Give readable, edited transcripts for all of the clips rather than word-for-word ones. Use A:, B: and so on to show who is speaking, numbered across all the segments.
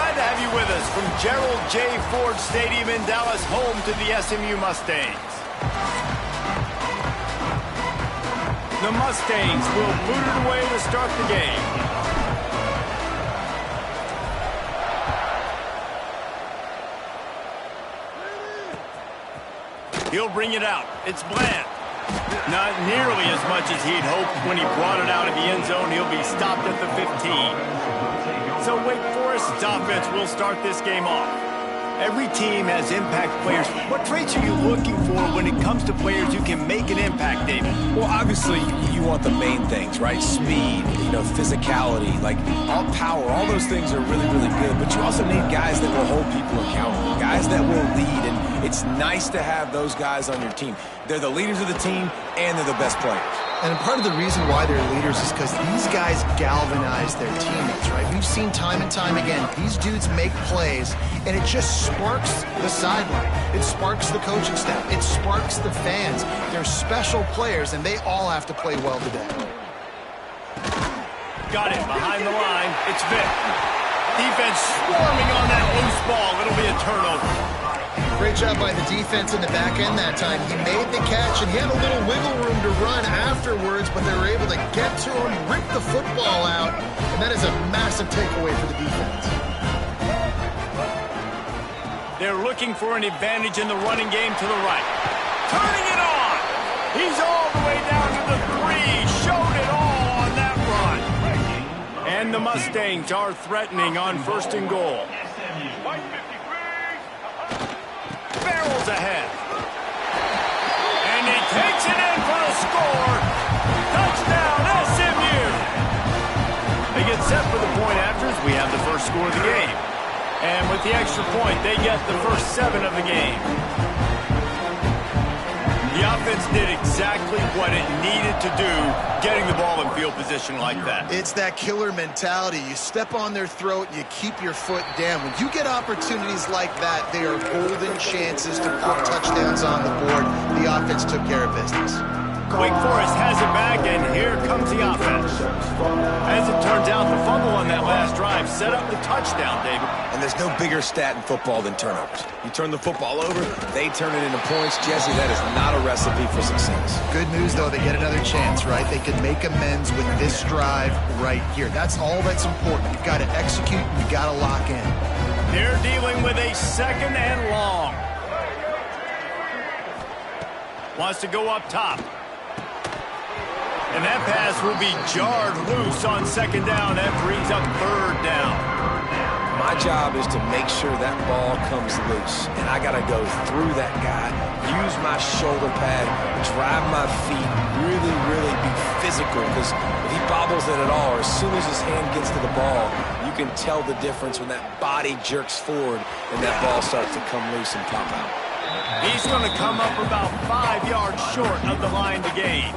A: Glad to have you with us from Gerald J. Ford Stadium in Dallas, home to the SMU Mustangs. The Mustangs will boot it away to start the game. He'll bring it out. It's Bland. Not nearly as much as he'd hoped when he brought it out of the end zone. He'll be stopped at the 15. So Wake Forest's offense will start this game off. Every team has impact players. What traits are you looking for when it comes to players who can make an impact, David?
B: Well, obviously, you want the main things, right? Speed, physicality, like all power, all those things are really, really good. But you also need guys that will hold people accountable, guys that will lead. And it's nice to have those guys on your team. They're the leaders of the team, and they're the best players.
C: And part of the reason why they're leaders is because these guys galvanize their teammates, right? We've seen time and time again, these dudes make plays, and it just sparks the sideline. It sparks the coaching staff. It sparks the fans. They're special players, and they all have to play well today.
A: Got it behind the line. It's Vick. Defense swarming on that loose ball. It'll be a turnover.
C: Great job by the defense in the back end that time. He made the catch, and he had a little wiggle room to run afterwards, but they were able to get to him, rip the football out, and that is a massive takeaway for the defense.
A: They're looking for an advantage in the running game to the right. Turning it on! He's all the way down to the 3. Showed it all on that run. And the Mustangs are threatening on 1st and goal. Barrels ahead. And he takes it in for the score. Touchdown, SMU. They get set for the point afters. We have the first score of the game. And with the extra point, they get the first 7 of the game. The offense did exactly what it needed to do, getting the ball in field position like that.
C: It's that killer mentality. You step on their throat, you keep your foot down. When you get opportunities like that, they are golden chances to put touchdowns on the board. The offense took care of business.
A: Wake Forest has it back, and here comes the offense. As it turns out, the fumble on that last drive set up the touchdown, David.
B: And there's no bigger stat in football than turnovers. You turn the football over, they turn it into points. Jesse, that is not a recipe for success.
C: Good news, though, they get another chance, right? They can make amends with this drive right here. That's all that's important. You've got to execute, you've got to lock in.
A: They're dealing with a 2nd and long. Wants to go up top. And that pass will be jarred loose on 2nd down. That brings up 3rd down.
B: My job is to make sure that ball comes loose. And I got to go through that guy, use my shoulder pad, drive my feet, really, really be physical. Because if he bobbles it at all, or as soon as his hand gets to the ball, you can tell the difference when that body jerks forward and that ball starts to come loose and pop out.
A: He's going to come up about 5 yards short of the line to gain.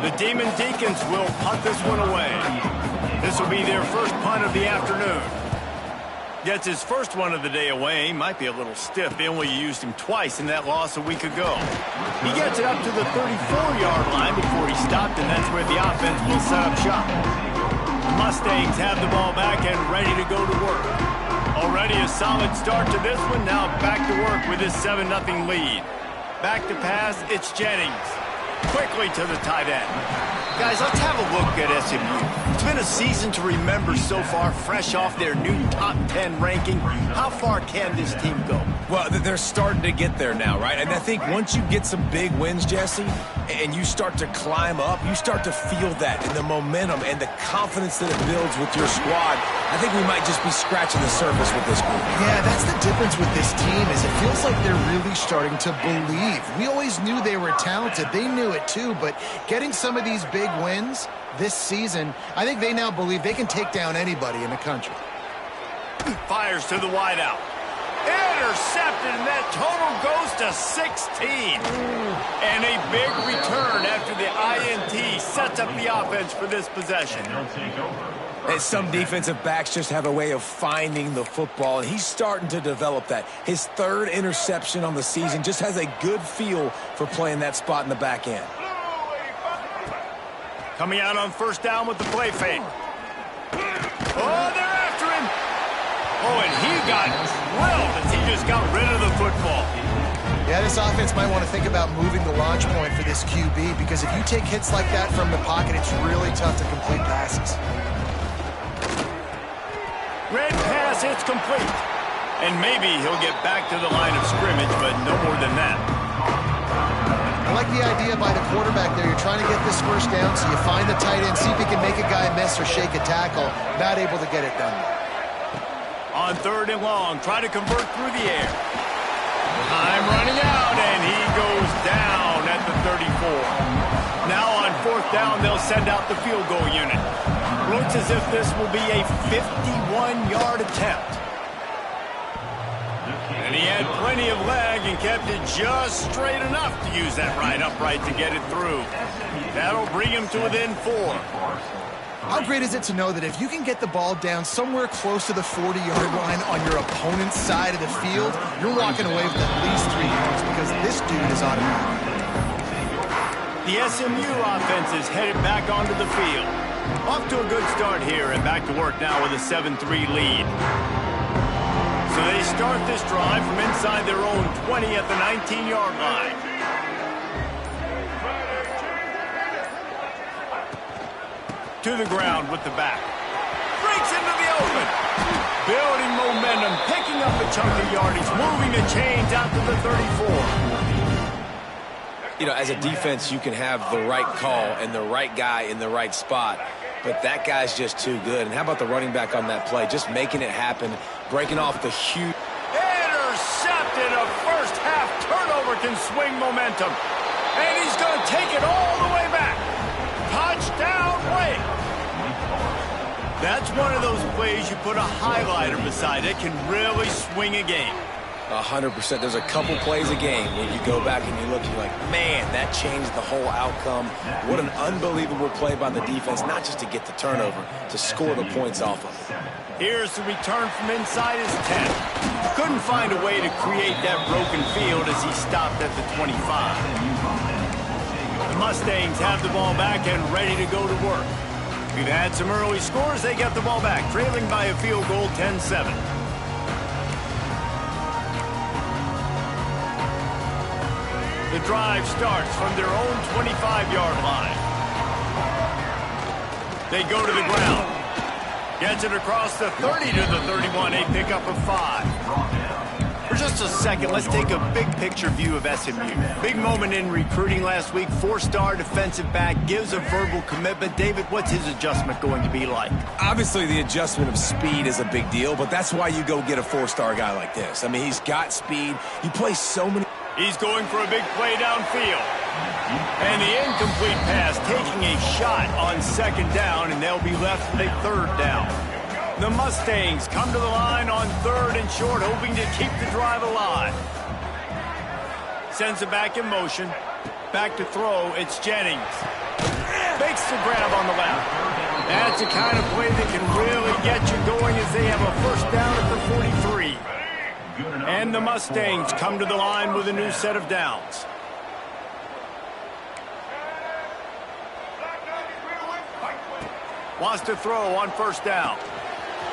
A: The Demon Deacons will punt this one away. This will be their first punt of the afternoon. Gets his first one of the day away. Might be a little stiff. They only used him twice in that loss a week ago. He gets it up to the 34-yard line before he stopped, and that's where the offense will set up shop. Mustangs have the ball back and ready to go to work. Already a solid start to this one. Now back to work with his 7-0 lead. Back to pass, it's Jennings. Quickly to the tight end. Guys, let's have a look at SMU. It's been a season to remember so far, fresh off their new top 10 ranking. How far can this team go?
B: Well, they're starting to get there now, right? And I think once you get some big wins, Jesse, and you start to climb up, you start to feel that and the momentum and the confidence that it builds with your squad. I think we might just be scratching the surface with this group.
C: Yeah, that's the difference with this team is it feels like they're really starting to believe. We always knew they were talented. They knew it too, but getting some of these big wins this season, I think they now believe they can take down anybody in the country.
A: Fires to the wideout. Intercepted, and that total goes to 16. And a big return after the INT sets up the offense for this possession.
B: And some defensive backs just have a way of finding the football, and he's starting to develop that. His 3rd interception on the season, just has a good feel for playing that spot in the back end.
A: Coming out on 1st down with the play fake. Oh, they're after him. Oh, and he got drilled as he just got rid of the football.
C: Yeah, this offense might want to think about moving the launch point for this QB, because if you take hits like that from the pocket, it's really tough to complete passes.
A: Red pass, it's complete. And maybe he'll get back to the line of scrimmage, but no more than that.
C: I like the idea by the quarterback there. You're trying to get this first down, so you find the tight end, see if he can make a guy miss or shake a tackle. Not able to get it done.
A: On 3rd and long, try to convert through the air. Time running out, and he goes down at the 34. Now on 4th down, they'll send out the field goal unit. Looks as if this will be a 51-yard attempt. And he had plenty of leg and kept it just straight enough to use that right upright to get it through. That'll bring him to within 4.
C: How great is it to know that if you can get the ball down somewhere close to the 40-yard line on your opponent's side of the field, you're walking away with at least 3 yards, because this dude is automatic.
A: The SMU offense is headed back onto the field. Off to a good start here and back to work now with a 7-3 lead. So they start this drive from inside their own 20 at the 19-yard line. To the ground with the back. Breaks into the open. Building momentum, picking up a chunk of yardage, moving the chains out to the 34.
B: You know, as a defense, you can have the right call and the right guy in the right spot, but that guy's just too good. And how about the running back on that play? Just making it happen, breaking off the huge...
A: Intercepted. A first-half turnover can swing momentum. And he's going to take it all the way back. Touchdown, Wake. That's one of those plays you put a highlighter beside it, can really swing a game.
B: 100%. There's a couple plays a game when you go back and you look, you're like, man, that changed the whole outcome. What an unbelievable play by the defense, not just to get the turnover, to score the points off of it.
A: Here's the return from inside his 10. Couldn't find a way to create that broken field as he stopped at the 25. The Mustangs have the ball back and ready to go to work. We've had some early scores. They get the ball back, trailing by a field goal, 10-7. The drive starts from their own 25-yard line. They go to the ground. Gets it across the 30 to the 31, a pickup of 5. For just a second, let's take a big-picture view of SMU. Big moment in recruiting last week. 4-star defensive back, gives a verbal commitment. David, what's his adjustment going to be like?
B: Obviously, the adjustment of speed is a big deal, but that's why you go get a 4-star guy like this. I mean, he's got speed. He plays so many...
A: He's going for a big play downfield. And the incomplete pass taking a shot on 2nd down, and they'll be left with a 3rd down. The Mustangs come to the line on 3rd and short, hoping to keep the drive alive. Sends it back in motion. Back to throw, it's Jennings. Makes the grab on the left. That's the kind of play that can really get you going as they have a 1st down at the 43. And the Mustangs come to the line with a new set of downs. Wants to throw on 1st down.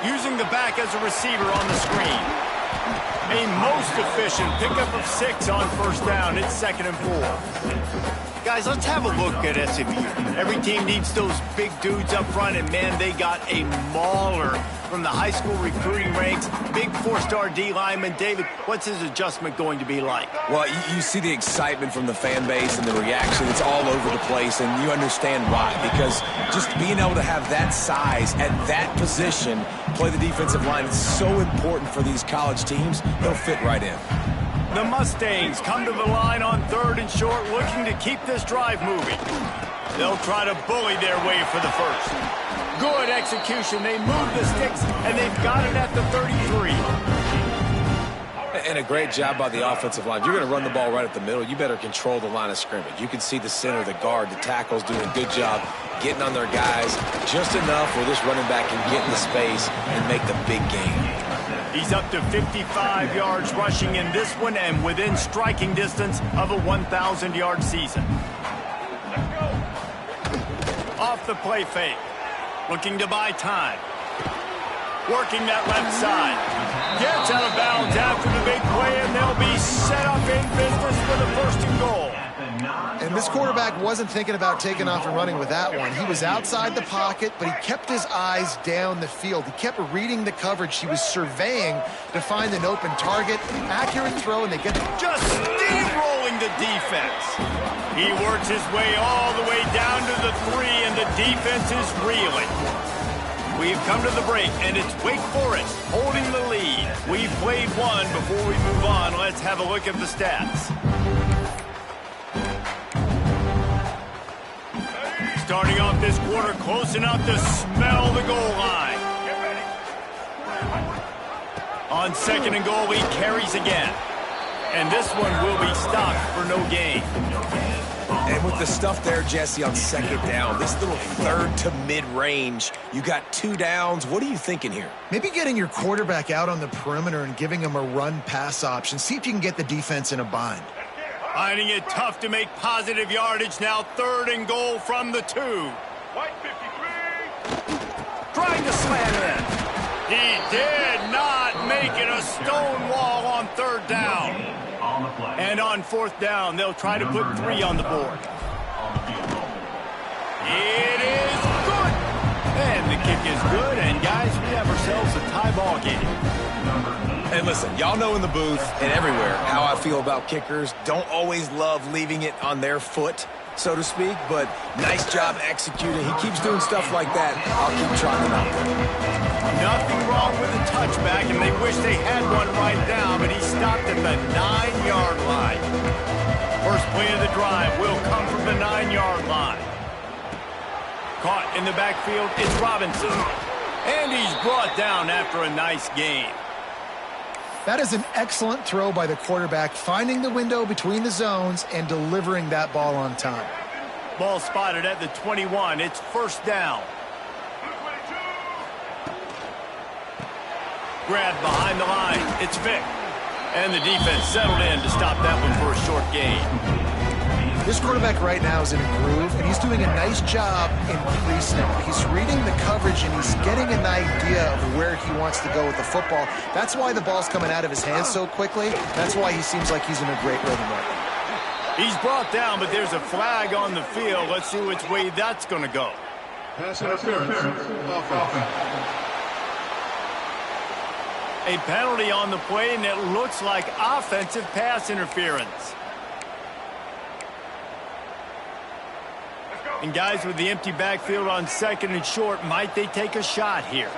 A: Using the back as a receiver on the screen. A most efficient pickup of 6 on 1st down. It's 2nd and 4. Guys, let's have a look at SMU. Every team needs those big dudes up front, and man, they got a mauler from the high school recruiting ranks. Big 4-star D lineman. David, what's his adjustment going to be like?
B: Well, you see the excitement from the fan base and the reaction. It's all over the place, and you understand why. Because just being able to have that size at that position, play the defensive line, is so important for these college teams. They'll fit right in.
A: The Mustangs come to the line on 3rd and short, looking to keep this drive moving. They'll try to bully their way for the 1st. Good execution. They move the sticks, and they've got it at the 33.
B: And a great job by the offensive line. If you're going to run the ball right at the middle, you better control the line of scrimmage. You can see the center, the guard, the tackles doing a good job getting on their guys just enough where this running back can get in the space and make the big game.
A: He's up to 55 yards rushing in this one and within striking distance of a 1,000-yard season. Off the play fake. Looking to buy time. Working that left side. gets out of bounds after the big play, and they'll be set up in business for the first and goal.
C: And this quarterback wasn't thinking about taking off and running with that one. He was outside the pocket, but he kept his eyes down the field. He kept reading the coverage. He was surveying to find an open target. Accurate throw, and they get
A: just steamrolling the defense. He works his way all the way down to the 3, and the defense is reeling. We've come to the break, and it's Wake Forest holding the lead. We've played one. Before we move on, let's have a look at the stats. Starting off this quarter, close enough to smell the goal line. On second and goal, he carries again. And this one will be stopped for no gain.
B: And with the stuff there, Jesse, on second down, this little third to mid-range, you got 2 downs. What are you thinking here?
C: maybe getting your quarterback out on the perimeter and giving him a run-pass option. See if you can get the defense in a bind.
A: Finding it tough to make positive yardage now. Third and goal from the 2.
D: White 53.
A: Trying to slam in. He did not make it a stone wall on third down. And on fourth down, they'll try to put 3 on the board. It is good. And the kick is good. And, guys, we have ourselves a tie ball game.
B: And listen, y'all know in the booth and everywhere how I feel about kickers. Don't always love leaving it on their foot, so to speak, but nice job executing. He keeps doing stuff like that. I'll keep trying him out.
A: Nothing wrong with a touchback, and they wish they had one right now, but he stopped at the 9-yard line. First play of the drive will come from the 9-yard line. Caught in the backfield, it's Robinson. And he's brought down after a nice gain.
C: That is an excellent throw by the quarterback, finding the window between the zones and delivering that ball on time.
A: Ball spotted at the 21. It's first down. Grabbed behind the line. It's Vick. And the defense settled in to stop that one for a short gain.
C: This quarterback right now is in a groove, and he's doing a nice job in pre-snap. He's reading the coverage, and he's getting an idea of where he wants to go with the football. That's why the ball's coming out of his hands so quickly. That's why he seems like he's in a great rhythm right now.
A: He's brought down, but there's a flag on the field. Let's see which way that's going to go.
D: Pass interference. Offense.
A: A penalty on the play, and it looks like offensive pass interference. And guys, with the empty backfield on second and short, might they take a shot here?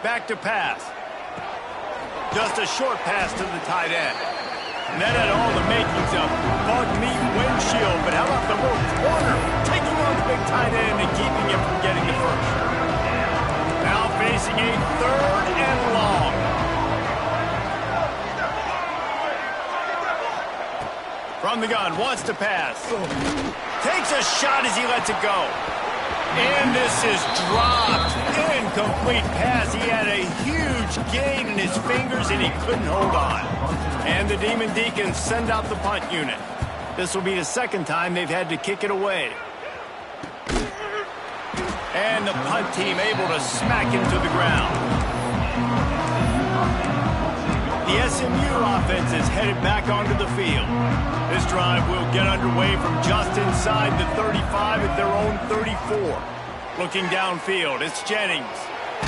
A: Back to pass. Just a short pass to the tight end. And that had all the makings of bug meat windshield, but how about the little corner taking on the big tight end and keeping him from getting the first? Now facing a third and long. From the gun, wants to pass. Takes a shot as he lets it go. And this is dropped. Incomplete pass. He had a huge gain in his fingers, and he couldn't hold on. And the Demon Deacons send out the punt unit. This will be the second time they've had to kick it away. And the punt team able to smack him to the ground. The SMU offense is headed back onto the field. This drive will get underway from just inside the 35 at their own 34. Looking downfield, it's Jennings.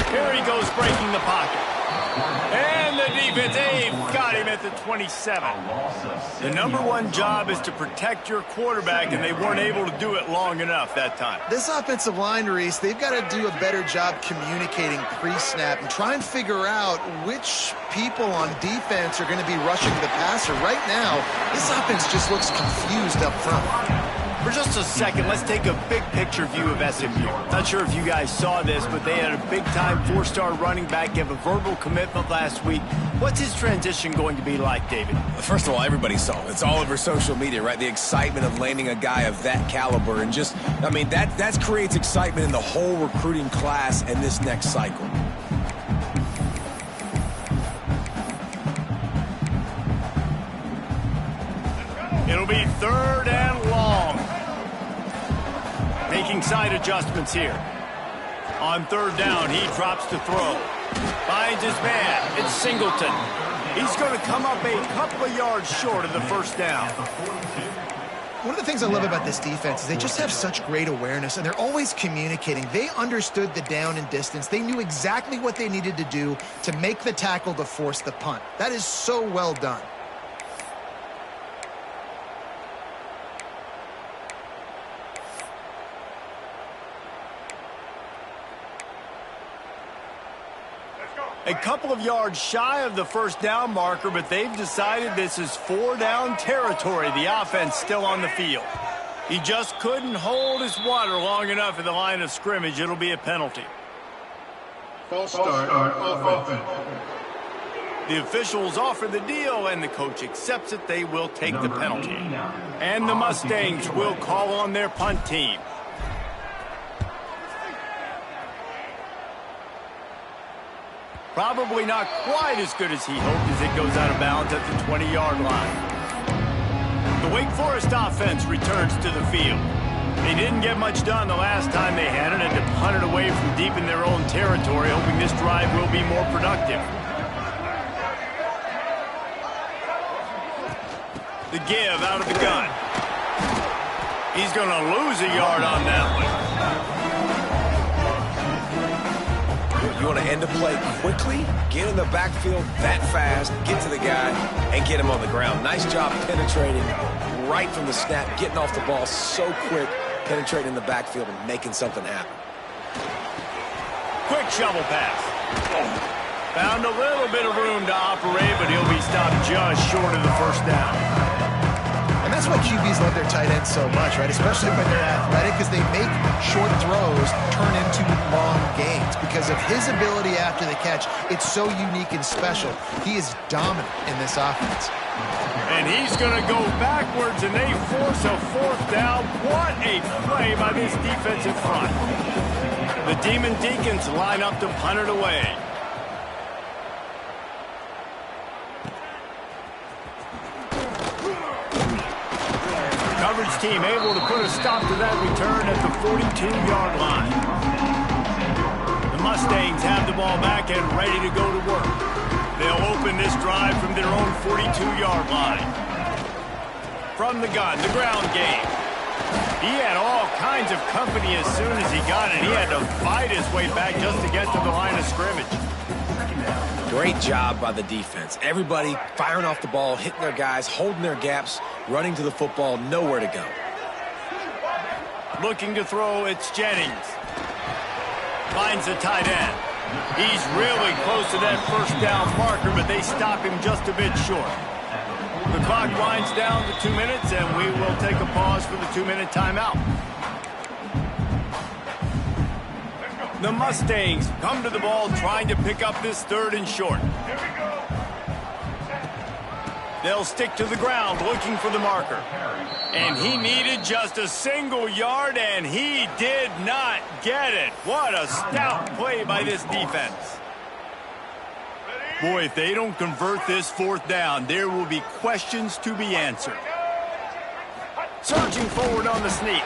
A: Here he goes breaking the pocket. And the defense, got him at the 27. The #1 job is to protect your quarterback, and they weren't able to do it long enough that time.
C: This offensive line, Reese, they've got to do a better job communicating pre-snap and try and figure out which people on defense are going to be rushing the passer. Right now, this offense just looks confused up front.
A: For just a second, let's take a big picture view of SMU. Not sure if you guys saw this, but they had a big-time 4-star running back give a verbal commitment last week. What's his transition going to be like, David?
B: First of all, everybody saw it. It's all over social media, right? The excitement of landing a guy of that caliber. And just, I mean, that creates excitement in the whole recruiting class and this next cycle.
A: It'll be third and long. Making side adjustments here. On third down, he drops to throw. Finds his man. It's Singleton. He's going to come up a couple of yards short of the first down.
C: One of the things I love about this defense is they just have such great awareness, and they're always communicating. They understood the down and distance. They knew exactly what they needed to do to make the tackle to force the punt. That is so well done.
A: A couple of yards shy of the first down marker, but they've decided this is 4-down territory. The offense still on the field. He just couldn't hold his water long enough at the line of scrimmage. It'll be a penalty.
D: False start offense.
A: The officials offer the deal, and the coach accepts it. They will take the penalty. And the Mustangs will call on their punt team. Probably not quite as good as he hoped as it goes out of bounds at the 20-yard line. The Wake Forest offense returns to the field. They didn't get much done the last time they had it, and to punt it away from deep in their own territory, hoping this drive will be more productive. The give out of the gun. He's going to lose a yard on that one.
B: You want to end a play quickly, get in the backfield that fast, get to the guy, and get him on the ground. Nice job penetrating right from the snap, getting off the ball so quick, penetrating the backfield and making something happen.
A: Quick shovel pass. Found a little bit of room to operate, but he'll be stopped just short of the first down.
C: And that's why QBs love their tight ends so much, right? Especially when they're athletic, because they make short throws turn into long gains. Because of his ability after the catch, it's so unique and special. He is dominant in this offense.
A: And he's going to go backwards, and they force a fourth down. What a play by this defensive front. The Demon Deacons line up to punt it away. Coverage team able to put a stop to that return at the 42-yard line. The Mustangs have the ball back and ready to go to work. They'll open this drive from their own 42-yard line. From the gun, the ground game. He had all kinds of company as soon as he got it. He had to fight his way back just to get to the line of scrimmage.
B: Great job by the defense. Everybody firing off the ball, hitting their guys, holding their gaps, running to the football, nowhere to go.
A: Looking to throw, it's Jennings. Finds the tight end. He's really close to that first down marker, but they stop him just a bit short. The clock winds down to 2 minutes, and we will take a pause for the 2-minute timeout. The Mustangs come to the ball trying to pick up this third and short. They'll stick to the ground looking for the marker. And he needed just a single yard, and he did not get it. What a stout play by this defense. Boy, if they don't convert this fourth down, there will be questions to be answered. Surging forward on the sneak.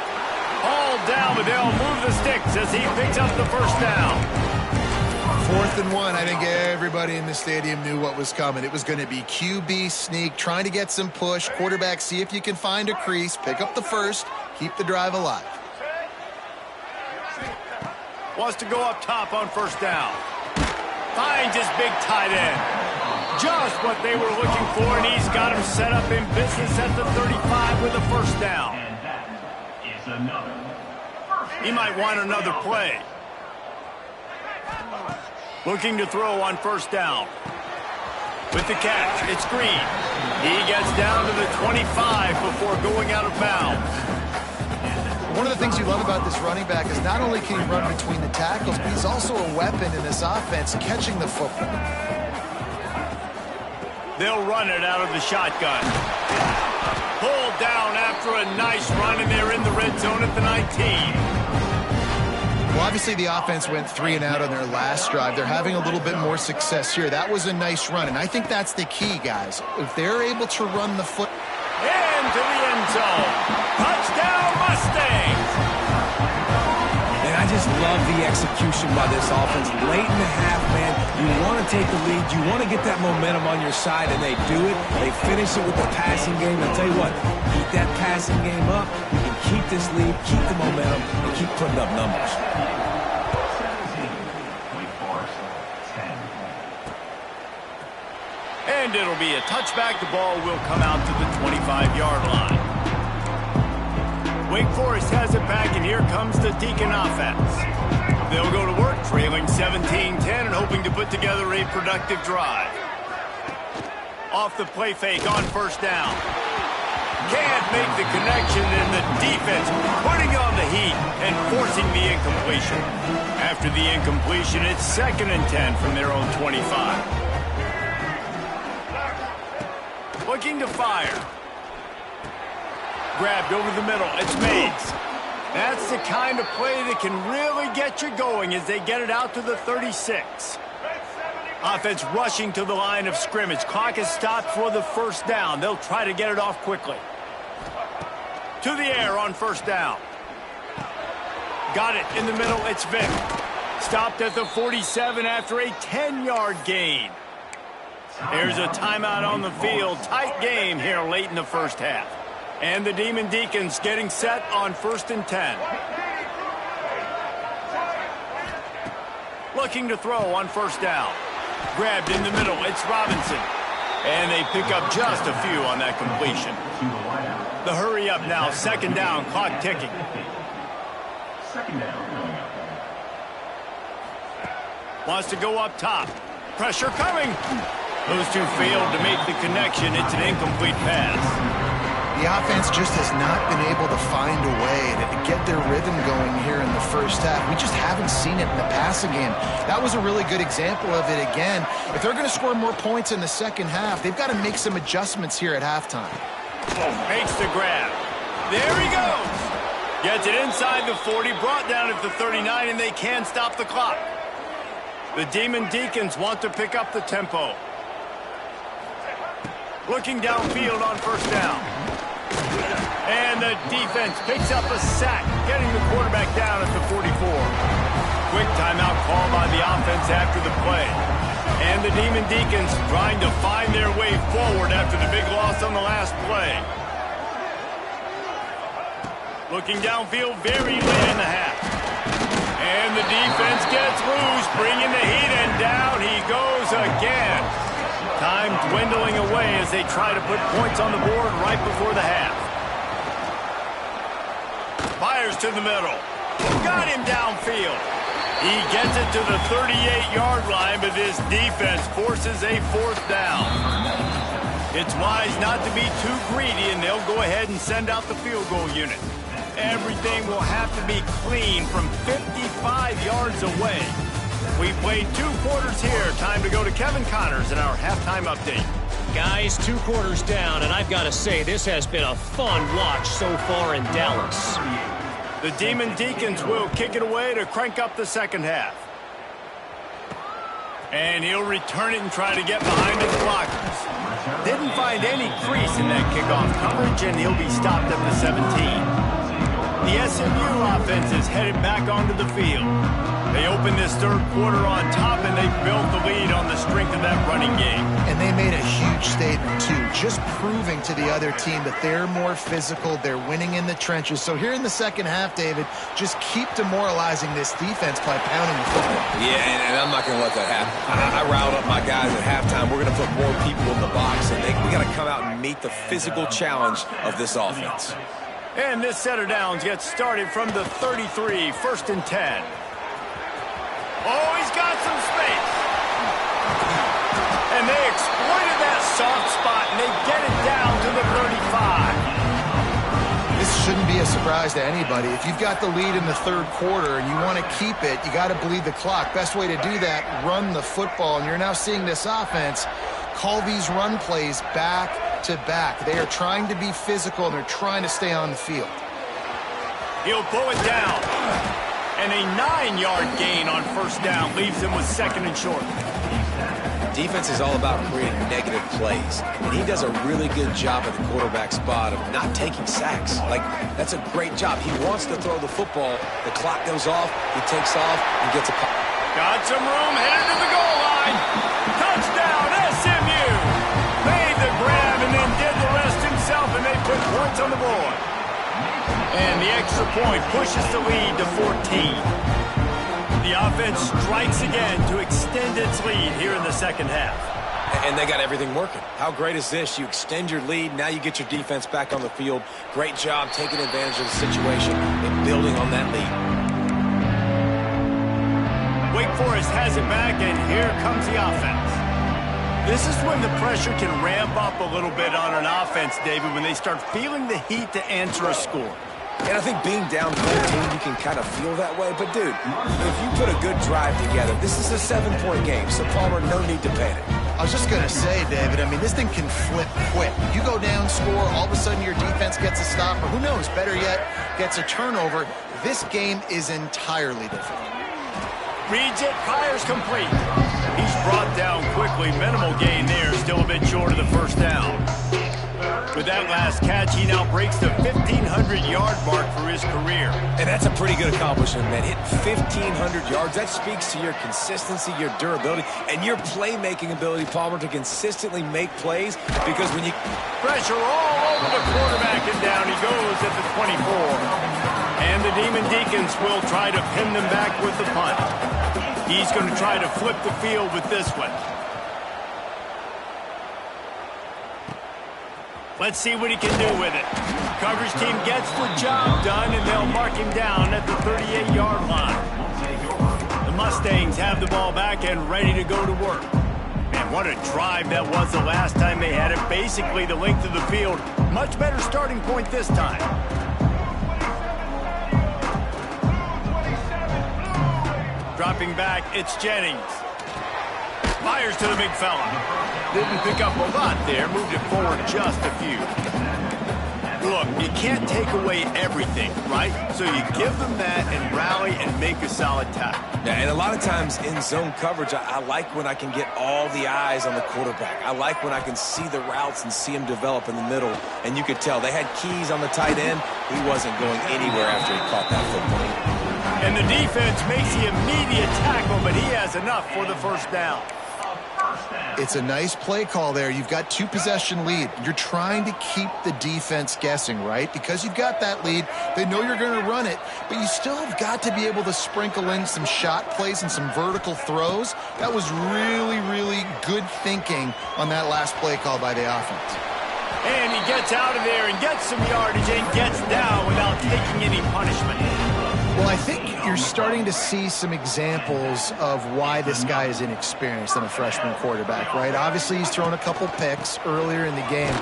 A: All down, but they'll move the sticks as he picks up the first down.
C: 4th and 1. I think everybody in the stadium knew what was coming. It was going to be QB sneak, trying to get some push. Quarterback, see if you can find a crease, pick up the first, keep the drive alive.
A: Wants to go up top on first down. Finds his big tight end. Just what they were looking for, and he's got him set up in business at the 35 with a first down. He might want another play. Looking to throw on first down. With the catch, it's Green. He gets down to the 25 before going out of bounds.
C: One of the things you love about this running back is not only can he run between the tackles, but he's also a weapon in this offense, catching the football.
A: They'll run it out of the shotgun. Pulled down after a nice run, and they're in the red zone at the 19.
C: Well, obviously the offense went 3 and out on their last drive. They're having a little bit more success here. That was a nice run, and I think that's the key, guys. If they're able to run the foot
A: into the end zone. Touchdown, Mustangs!
B: And I just love the execution by this offense. Late in the half, man, you want to take the lead. You want to get that momentum on your side, and they do it. They finish it with the passing game. I'll tell you what, keep that passing game up. You can keep this lead, keep the momentum, and keep putting up numbers.
A: And it'll be a touchback. The ball will come out to the 25-yard line. Wake Forest has it back, and here comes the Deacon offense. They'll go to work, trailing 17-10 and hoping to put together a productive drive. Off the play fake on first down. Can't make the connection, and the defense putting on the heat and forcing the incompletion. After the incompletion, it's 2nd and 10 from their own 25. Looking to fire. Grabbed over the middle. It's Mays. That's the kind of play that can really get you going as they get it out to the 36. Offense rushing to the line of scrimmage. Clock is stopped for the first down. They'll try to get it off quickly. To the air on first down. Got it in the middle. It's Vick. Stopped at the 47 after a 10-yard gain. There's a timeout on the field. Tight game here late in the first half. And the Demon Deacons getting set on 1st and 10. Looking to throw on first down. Grabbed in the middle. It's Robinson. And they pick up just a few on that completion. The hurry up now. 2nd down. Clock ticking. 2nd down. Wants to go up top. Pressure coming. Those two failed to make the connection. It's an incomplete pass.
C: The offense just has not been able to find a way to get their rhythm going here in the first half. We just haven't seen it in the passing game. That was a really good example of it again. If they're going to score more points in the second half, they've got to make some adjustments here at halftime.
A: Makes the grab. There he goes. Gets it inside the 40, brought down at the 39, and they can stop the clock. The Demon Deacons want to pick up the tempo. Looking downfield on first down. And the defense picks up a sack, getting the quarterback down at the 44. Quick timeout call by the offense after the play. And the Demon Deacons trying to find their way forward after the big loss on the last play. Looking downfield very late in the half. And the defense gets loose, bringing the heat, and down he goes again. Time dwindling away as they try to put points on the board right before the half. Fires to the middle. Got him downfield. He gets it to the 38-yard line, but this defense forces a 4th down. It's wise not to be too greedy, and they'll go ahead and send out the field goal unit. Everything will have to be clean from 55 yards away. We played 2 quarters here. Time to go to Kevin Connors in our halftime update.
E: Guys, 2 quarters down, and I've got to say, this has been a fun watch so far in Dallas.
A: The Demon Deacons will kick it away to crank up the second half. And he'll return it and try to get behind his blockers. Didn't find any crease in that kickoff coverage, and he'll be stopped at the 17. The SMU offense is headed back onto the field. They opened this 3rd quarter on top, and they built the lead on the strength of that running game.
C: And they made a huge statement, too, just proving to the other team that they're more physical, they're winning in the trenches. So here in the second half, David, just keep demoralizing this defense by pounding the football.
B: Yeah, and I'm not going to let that happen. I riled up my guys at halftime. We're going to put more people in the box, and we got to come out and meet the physical challenge of this offense.
A: And this set of downs gets started from the 33, 1st and 10. Oh, he's got some space. And they exploited that soft spot, and they get it down to the 35.
C: This shouldn't be a surprise to anybody. If you've got the lead in the 3rd quarter and you want to keep it, you got to bleed the clock. Best way to do that, run the football. And you're now seeing this offense call these run plays back to back. They are trying to be physical, and they're trying to stay on the field.
A: He'll pull it down. And a 9-yard gain on first down leaves him with 2nd and short.
B: Defense is all about creating negative plays, and he does a really good job at the quarterback spot of not taking sacks. Like, that's a great job. He wants to throw the football. The clock goes off, he takes off, and gets a pop.
A: Got some room, headed to the goal line. Touchdown, SMU. Made the grab and then did the rest himself, and they put points on the board. And the extra point pushes the lead to 14. The offense strikes again to extend its lead here in the second half.
B: And they got everything working. How great is this? You extend your lead, now you get your defense back on the field. Great job taking advantage of the situation and building on that lead.
A: Wake Forest has it back, and here comes the offense. This is when the pressure can ramp up a little bit on an offense, David, when they start feeling the heat to answer a score.
B: And I think being down 14, you can kind of feel that way. But, dude, if you put a good drive together, this is a 7-point game, so Palmer, no need to panic.
C: I was just going to say, David, I mean, this thing can flip quick. You go down, score, all of a sudden your defense gets a stop, or who knows, better yet, gets a turnover. This game is entirely different.
A: Reads it, fires complete. He's brought down quickly. Minimal gain there, still a bit short of the first down. With that last catch, he now breaks the 1,500-yard mark for his career.
B: And that's a pretty good accomplishment, man. Hitting 1,500 yards, that speaks to your consistency, your durability, and your playmaking ability, Palmer, to consistently make plays. Because when you...
A: Pressure all over the quarterback, and down he goes at the 24. And the Demon Deacons will try to pin them back with the punt. He's going to try to flip the field with this one. Let's see what he can do with it. Coverage team gets the job done, and they'll mark him down at the 38-yard line. The Mustangs have the ball back and ready to go to work. Man, what a drive that was the last time they had it. Basically the length of the field. Much better starting point this time. Dropping back, it's Jennings. Fires to the big fella. Didn't pick up a lot there. Moved it forward just a few. Look, you can't take away everything, right? So you give them that and rally and make a solid tackle.
B: Yeah, and a lot of times in zone coverage, I like when I can get all the eyes on the quarterback. I like when I can see the routes and see him develop in the middle. And you could tell they had keys on the tight end. He wasn't going anywhere after he caught that football.
A: And the defense makes the immediate tackle, but he has enough for the first down.
C: It's a nice play call there. You've got 2-possession lead. You're trying to keep the defense guessing, right? Because you've got that lead, they know you're going to run it, but you still have got to be able to sprinkle in some shot plays and some vertical throws. That was really, really good thinking on that last play call by the offense.
A: And he gets out of there and gets some yardage and gets down without taking any punishment.
C: Well, I think you're starting to see some examples of why this guy is inexperienced in a freshman quarterback, right? Obviously, he's thrown a couple picks earlier in the game.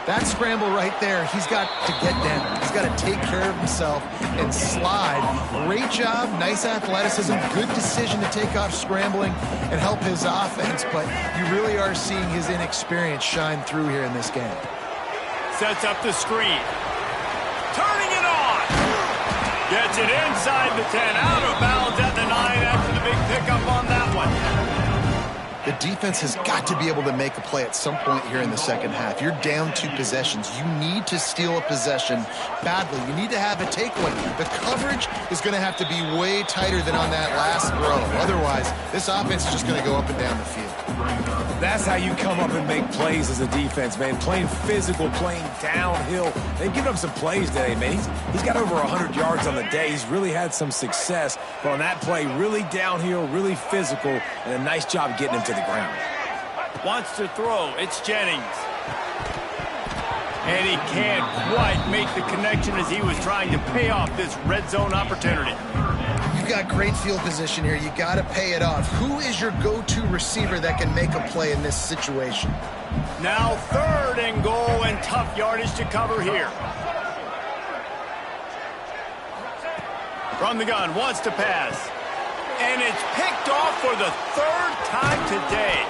C: That scramble right there, he's got to get down. He's got to take care of himself and slide. Great job, nice athleticism, good decision to take off scrambling and help his offense, but you really are seeing his inexperience shine through here in this game.
A: Sets up the screen. Turning it on. Gets it inside the 10, out of bounds at the 9 after the big pickup on that one.
C: The defense has got to be able to make a play at some point here in the second half. You're down 2 possessions. You need to steal a possession badly. You need to have a takeaway. The coverage is going to have to be way tighter than on that last throw. Otherwise, this offense is just going to go up and down the field.
B: That's how you come up and make plays as a defense, man. Playing physical, playing downhill. They've given him some plays today, man. He's got over 100 yards on the day. He's really had some success. But on that play, really downhill, really physical, and a nice job getting him to the ground.
A: Wants to throw. It's Jennings. And he can't quite make the connection as he was trying to pay off this red zone opportunity.
C: You've got great field position here. You got to pay it off. Who is your go-to receiver that can make a play in this situation?
A: Now 3rd and goal and tough yardage to cover here. From the gun, wants to pass. And it's picked off for the 3rd time today.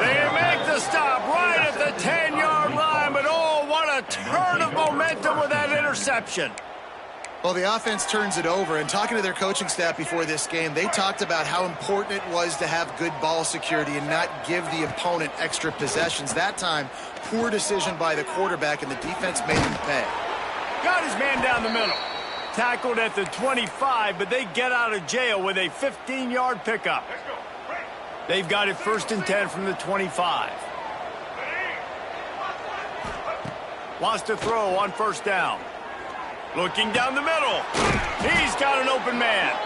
A: They make the stop right at the 10-yard line, but oh, what a turn of momentum with that interception.
C: Well, the offense turns it over, and talking to their coaching staff before this game, they talked about how important it was to have good ball security and not give the opponent extra possessions. That time, poor decision by the quarterback, and the defense made him pay.
A: Got his man down the middle. Tackled at the 25, but they get out of jail with a 15-yard pickup. They've got it 1st and 10 from the 25. Wants to throw on 1st down. Looking down the middle. He's got an open man.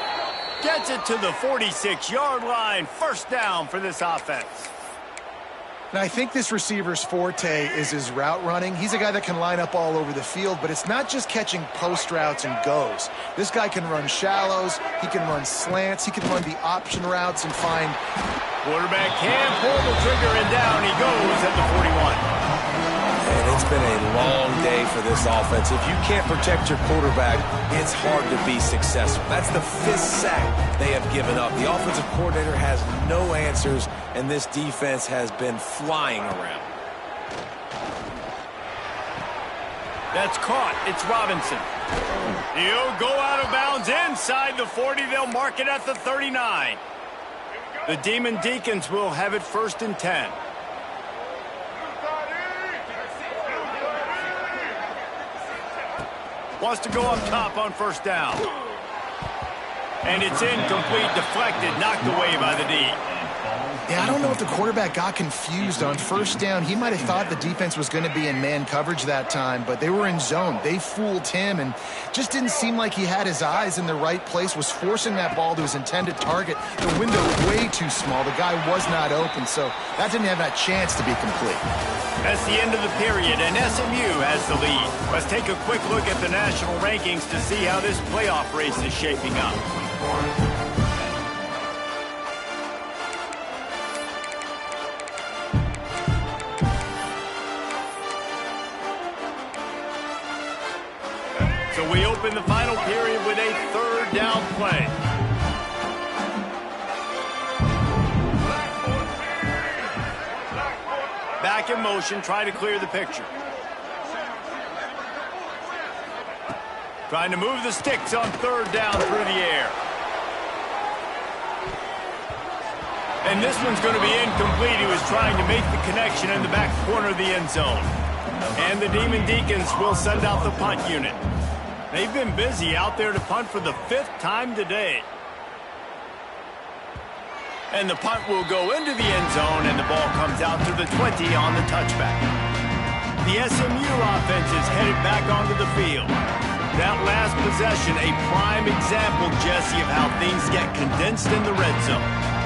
A: Gets it to the 46-yard line. 1st down for this offense.
C: Now, I think this receiver's forte is his route running. He's a guy that can line up all over the field, but it's not just catching post routes and goes. This guy can run shallows. He can run slants. He can run the option routes and find...
A: Quarterback can pull the trigger, and down he goes at the 41.
B: And it's been a long day for this offense. If you can't protect your quarterback, it's hard to be successful. That's the 5th sack they have given up. The offensive coordinator has no answers, and this defense has been flying around.
A: That's caught. It's Robinson. He'll go out of bounds inside the 40. They'll mark it at the 39. The Demon Deacons will have it 1st and 10. Wants to go up top on 1st down. And it's incomplete, deflected, knocked away by the D.
C: Yeah, I don't know if the quarterback got confused on 1st down. He might have thought the defense was going to be in man coverage that time, but they were in zone. They fooled him and just didn't seem like he had his eyes in the right place, was forcing that ball to his intended target. The window way too small. The guy was not open, so that didn't have that chance to be complete.
A: That's the end of the period, and SMU has the lead. Let's take a quick look at the national rankings to see how this playoff race is shaping up. So we open the final period with a 3rd down play. Back in motion, try to clear the picture. Trying to move the sticks on 3rd down through the air. And this one's going to be incomplete. He was trying to make the connection in the back corner of the end zone. And the Demon Deacons will send out the punt unit. They've been busy out there to punt for the 5th time today. And the punt will go into the end zone, and the ball comes out to the 20 on the touchback. The SMU offense is headed back onto the field. That last possession, a prime example, Jesse, of how things get condensed in the red zone.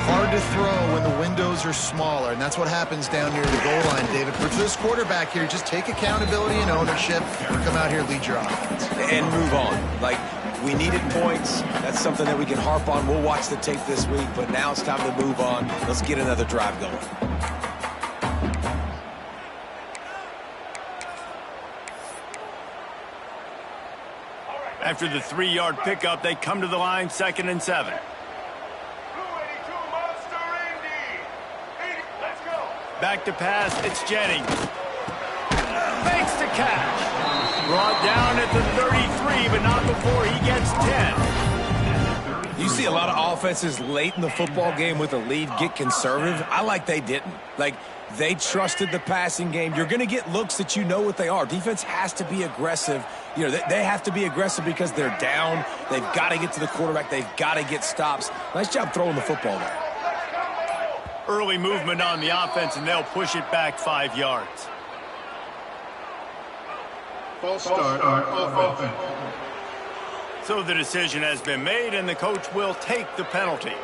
C: Hard to throw when the windows are smaller, and that's what happens down near the goal line, David. For this quarterback here, just take accountability and ownership and come out here and lead your offense.
B: And move on. Like, we needed points. That's something that we can harp on. We'll watch the tape this week, but now it's time to move on. Let's get another drive going.
A: After the 3-yard pickup, they come to the line 2nd and 7. Back to pass, it's Jennings. Makes the catch. Brought down at the 33, but not before he gets 10.
B: You see a lot of offenses late in the football game with a lead get conservative. I like they didn't. Like, they trusted the passing game. You're going to get looks that you know what they are. Defense has to be aggressive. You know, they have to be aggressive because they're down. They've got to get to the quarterback. They've got to get stops. Nice job throwing the football there.
A: Early movement on the offense, and they'll push it back 5 yards.
D: False start on offense.
A: So the decision has been made, and the coach will take the penalty.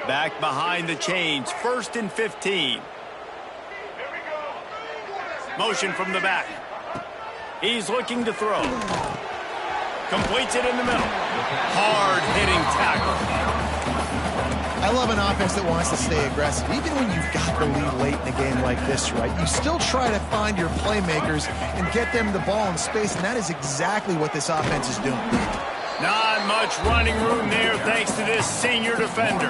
A: Back behind the chains, 1st and 15. Motion from the back. He's looking to throw. Completes it in the middle. Hard-hitting tackle.
C: I love an offense that wants to stay aggressive. Even when you've got the lead late in a game like this, right? You still try to find your playmakers and get them the ball in space, and that is exactly what this offense is doing.
A: Not much running room there thanks to this senior defender.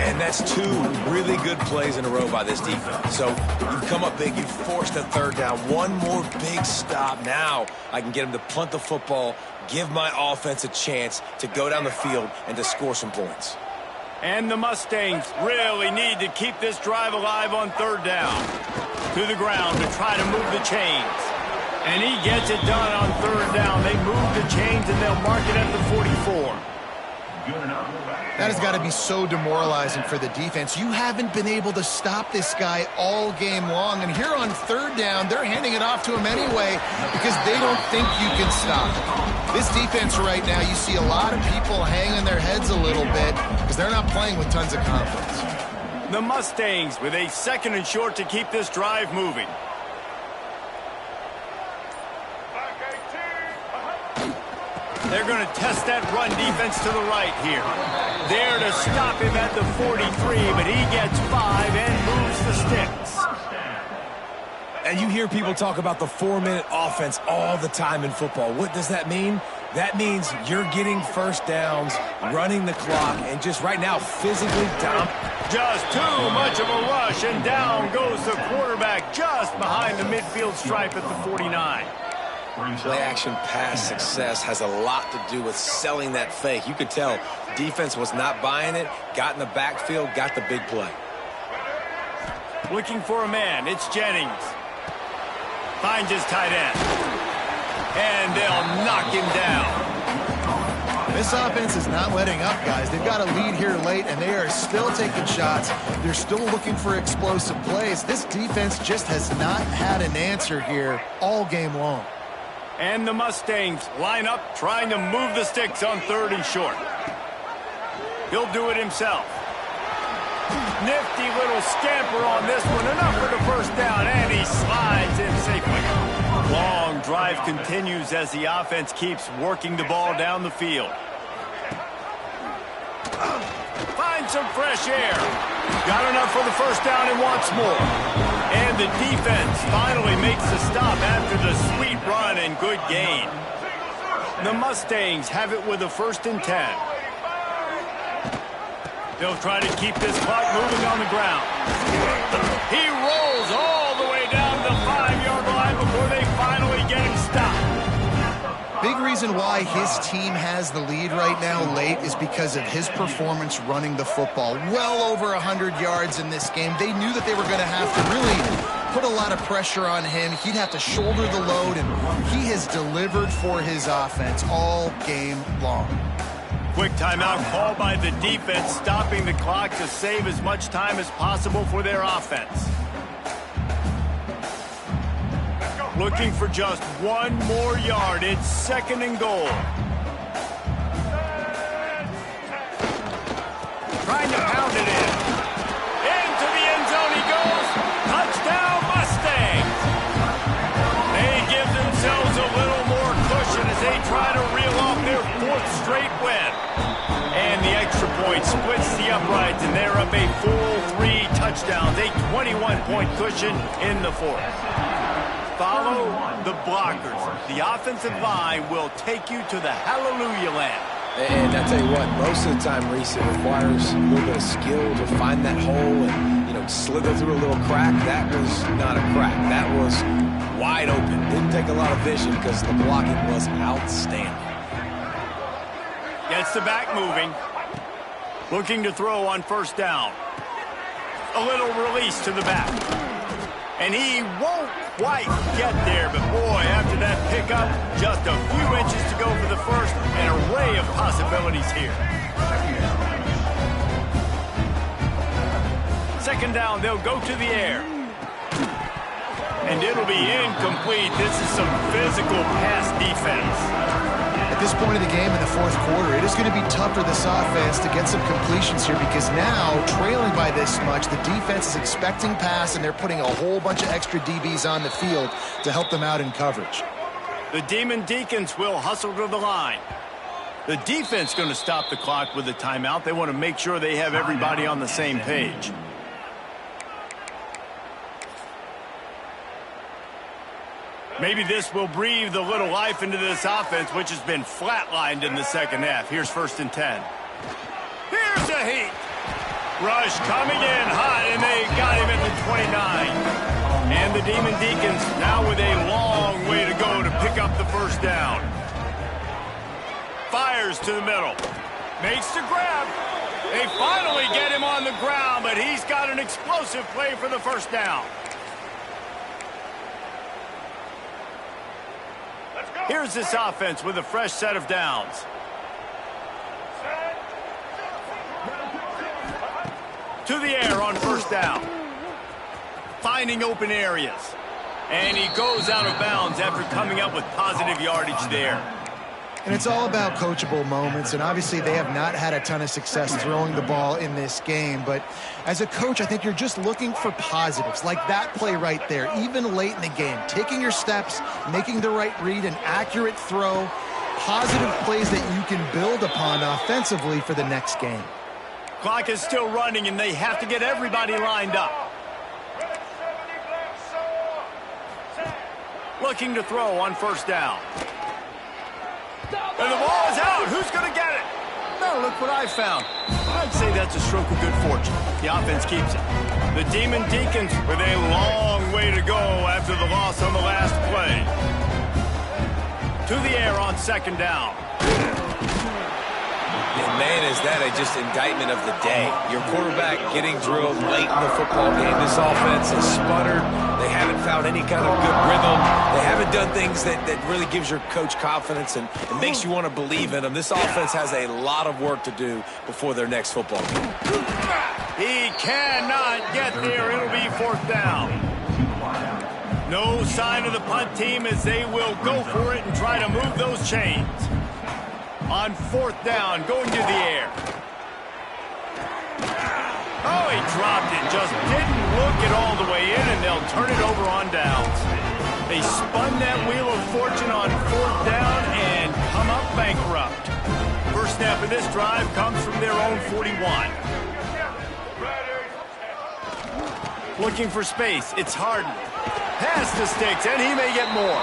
B: And that's 2 really good plays in a row by this defense. So you come up big, you force the third down. One more big stop. Now I can get them to punt the football, give my offense a chance to go down the field and to score some points.
A: And the Mustangs really need to keep this drive alive on third down. To the ground to try to move the chains. And he gets it done on third down. They move the chains and they'll mark it at the 44.
C: That has got to be so demoralizing for the defense. You haven't been able to stop this guy all game long. And here on third down, they're handing it off to him anyway because they don't think you can stop it. This defense right now, you see a lot of people hanging their heads a little bit because they're not playing with tons of confidence.
A: The Mustangs with a 2nd and short to keep this drive moving. They're going to test that run defense to the right here. There to stop him at the 43, but he gets 5 and moves the sticks.
B: And you hear people talk about the 4-minute offense all the time in football. What does that mean? That means you're getting first downs, running the clock, and just right now physically down.
A: Just too much of a rush, and down goes the quarterback just behind the midfield stripe at the 49.
B: Play-action pass success has a lot to do with selling that fake. You could tell defense was not buying it, got in the backfield, got the big play.
A: Looking for a man, it's Jennings. Finds his tight end. And they'll knock him down.
C: This offense is not letting up, guys. They've got a lead here late, and they are still taking shots. They're still looking for explosive plays. This defense just has not had an answer here all game long.
A: And the Mustangs line up trying to move the sticks on 3rd and short. He'll do it himself. Nifty little scamper on this one. Enough for the first down, and he slides in safely. Long drive continues as the offense keeps working the ball down the field. Find some fresh air. Got enough for the first down and wants more. And the defense finally makes the stop after the sweet run and good gain. The Mustangs have it with a 1st and 10. They'll try to keep this clock moving on the ground. He rolls all the way down the 5-yard line before they finally get him stopped.
C: Big reason why his team has the lead right now late is because of his performance running the football. Well over 100 yards in this game. They knew that they were going to have to really put a lot of pressure on him. He'd have to shoulder the load, and he has delivered for his offense all game long.
A: Quick timeout called by the defense, stopping the clock to save as much time as possible for their offense. Looking for just 1 more yard. It's 2nd and goal. Trying to pound it in. Into the end zone he goes. Touchdown Mustangs. They give themselves a little more cushion as they try to reel off their 4th straight win. And the extra point splits the uprights, and they're up a full 3 touchdowns. A 21-point cushion in the 4th. Follow the blockers. The offensive line will take you to the hallelujah land.
B: And I tell you what, most of the time, Reese, it requires a little bit of skill to find that hole and, slither through a little crack. That was not a crack. That was wide open. Didn't take a lot of vision because the blocking was outstanding.
A: Gets the back moving. Looking to throw on 1st down. A little release to the back. And he won't quite get there, but boy, after that pickup, just a few inches to go for the first. An array of possibilities here. 2nd down, they'll go to the air. And it'll be incomplete. This is some physical pass defense.
C: At this point of the game in the 4th quarter, it is going to be tough for this offense to get some completions here because now, trailing by this much, the defense is expecting pass, and they're putting a whole bunch of extra DBs on the field to help them out in coverage.
A: The Demon Deacons will hustle to the line. The defense going to stop the clock with a timeout. They want to make sure they have everybody on the same page. Maybe this will breathe a little life into this offense, which has been flatlined in the 2nd half. Here's 1st and 10. Here's a heat. Rush coming in hot, and they got him at the 29. And the Demon Deacons now with a long way to go to pick up the first down. Fires to the middle. Makes the grab. They finally get him on the ground, but he's got an explosive play for the first down. Here's this offense with a fresh set of downs. To the air on first down. Finding open areas. And he goes out of bounds after coming up with positive yardage there.
C: And it's all about coachable moments, and obviously they have not had a ton of success throwing the ball in this game. But as a coach, I think you're just looking for positives, like that play right there, even late in the game. Taking your steps, making the right read, an accurate throw, positive plays that you can build upon offensively for the next game.
A: Clock is still running, and they have to get everybody lined up. Looking to throw on first down. And the ball is out. Who's going to get it? Now look what I found. I'd say that's a stroke of good fortune. The offense keeps it. The Demon Deacons with a long way to go after the loss on the last play. To the air on second down.
B: And man, is that just indictment of the day. Your quarterback getting drilled late in the football game. This offense has sputtered. They haven't found any kind of good rhythm. They haven't done things that really gives your coach confidence and makes you want to believe in them. This offense has a lot of work to do before their next football game.
A: He cannot get there. It'll be fourth down. No sign of the punt team as they will go for it and try to move those chains. On fourth down, going to the air. Oh, he dropped it. Just didn't look it all the way in, and they'll turn it over on downs. They spun that wheel of fortune on fourth down and come up bankrupt. First snap of this drive comes from their own 41. Looking for space. It's Harden. Pass to Sticks, and he may get more.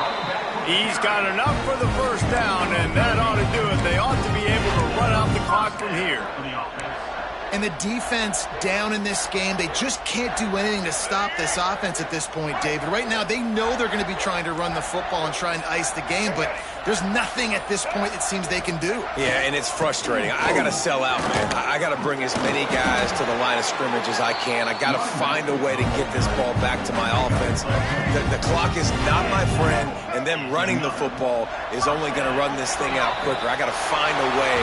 A: He's got enough for the first down, and that ought to do it. They ought to be able to run out the clock from here.
C: And the defense down in this game, they just can't do anything to stop this offense at this point, David. Right now, they know they're going to be trying to run the football and try and ice the game, but there's nothing at this point it seems they can do.
B: Yeah, and it's frustrating. I got to sell out, man. I got to bring as many guys to the line of scrimmage as I can. I got to find a way to get this ball back to my offense. The clock is not my friend, and them running the football is only going to run this thing out quicker. I got to find a way